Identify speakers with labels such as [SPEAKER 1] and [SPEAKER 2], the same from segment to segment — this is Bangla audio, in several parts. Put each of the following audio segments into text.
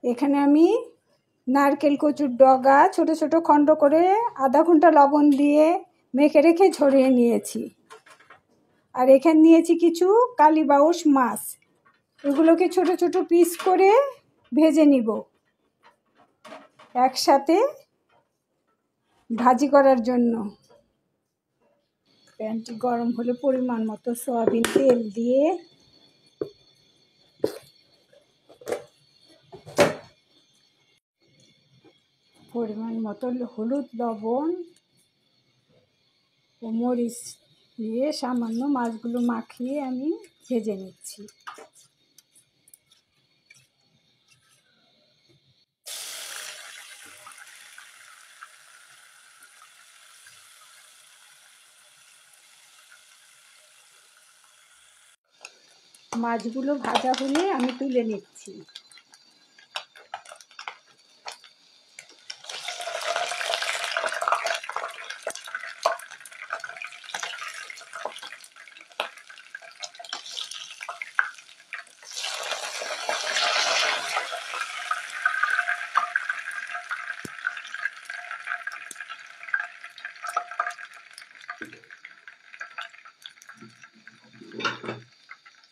[SPEAKER 1] এখানে আমি নারকেল কচুর ডগা ছোট ছোট খণ্ড করে আধা ঘন্টা লবণ দিয়ে মেখে রেখে ঝরিয়ে নিয়েছি। আর এখানে নিয়েছি কিছু কালীবাউস মাছ, এগুলোকে ছোট ছোট পিস করে ভেজে নিব একসাথে ভাজি করার জন্য। প্যানটি গরম হলে পরিমাণ মতো সয়াবিন তেল দিয়ে পরিমাণ মতো হলুদ, লবণ ও মরিচ দিয়ে সামান্য মাছগুলো মাখিয়ে আমি ভেজে নিচ্ছি। মাছগুলো ভাজা হলে আমি তুলে নিচ্ছি।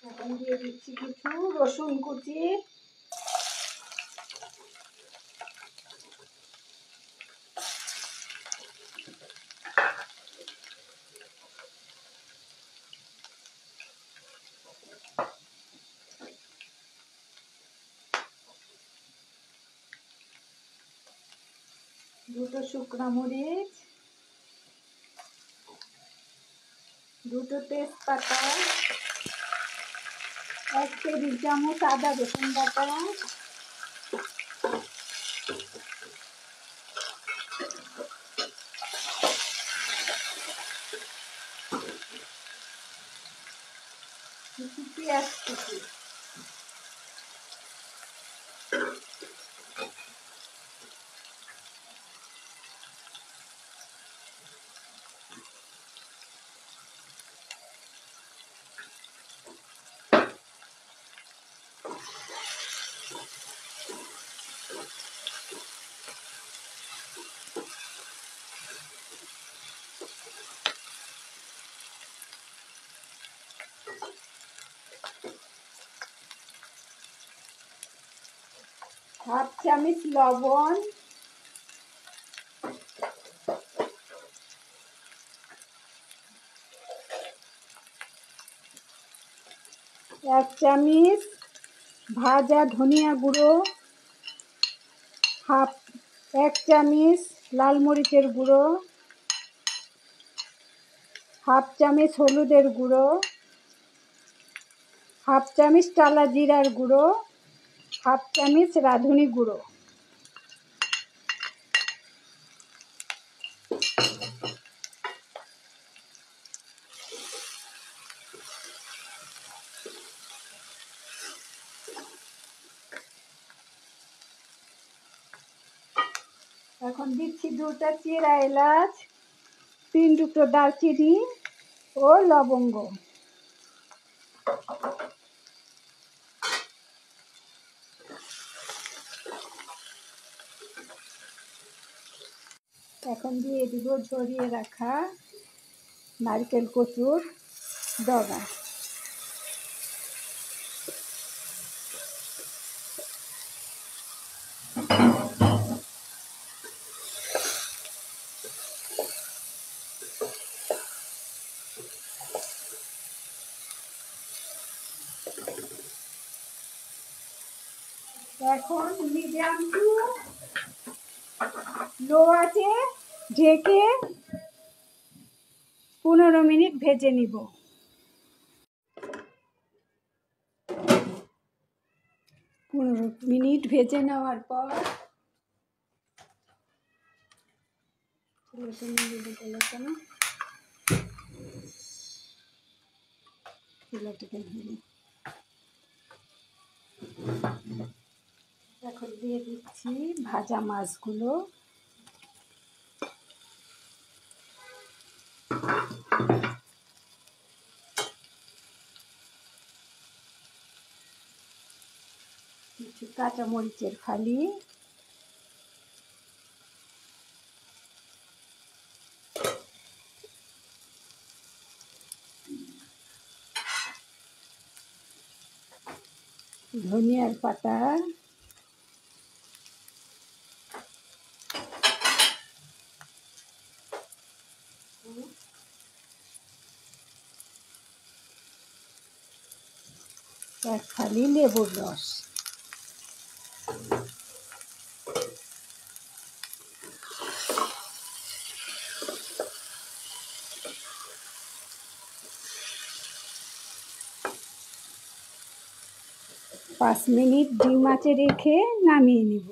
[SPEAKER 1] এখন দিয়ে দিচ্ছি কিছু রসুন কুচি, দুটো শুকনো মরিচ, দুটো তেজপাতা, 1 টেবিল চামচ আদা রসুন বাটা, কিছু পেঁয়াজ কুচি। হাফ চামচ লবণ, 1 চামচ ভাজা ধনিয়া গুঁড়ো, 1 চামচ লাল মরিচের গুঁড়ো, 1/2 চামচ হলুদের গুঁড়ো, 1/2 চামচ টালা জিরার গুঁড়ো, 1/2 চামচ রাঁধুনি গুঁড়ো। এখন দিচ্ছি 2টা চিরা এলাচ, 3 টুকরো দারচিনি ও লবঙ্গ। এখন দিয়ে দিব ঝরিয়ে রাখা নারকেল কচুর ডগা। এখন মিডিয়াম টু লো আছে ঢেকে 15 মিনিট ভেজে নিব। 15 মিনিট ভেজে নেওয়ার পর এখন দিয়ে দিচ্ছি ভাজা মাছগুলো। কিছু কাঁচামরিচের ফালি, ধনিয়ার পাতা, এক ফালি লেবুর রস, পাঁচ মিনিট ডিম আঁচে রেখে নামিয়ে নিব।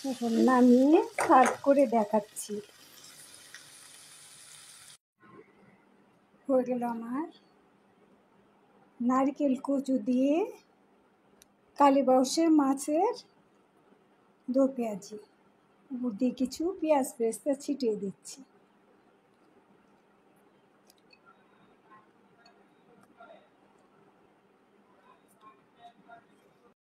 [SPEAKER 1] এখন নামিয়ে সার্ভ করে দেখাচ্ছি। হয়ে গেল আমার নারকেল কুচু দিয়ে কালীবাউসের মাছের দো পেঁয়াজি। উপর দিয়ে কিছু পেঁয়াজ বেরেস্তা ছিটিয়ে দিচ্ছি।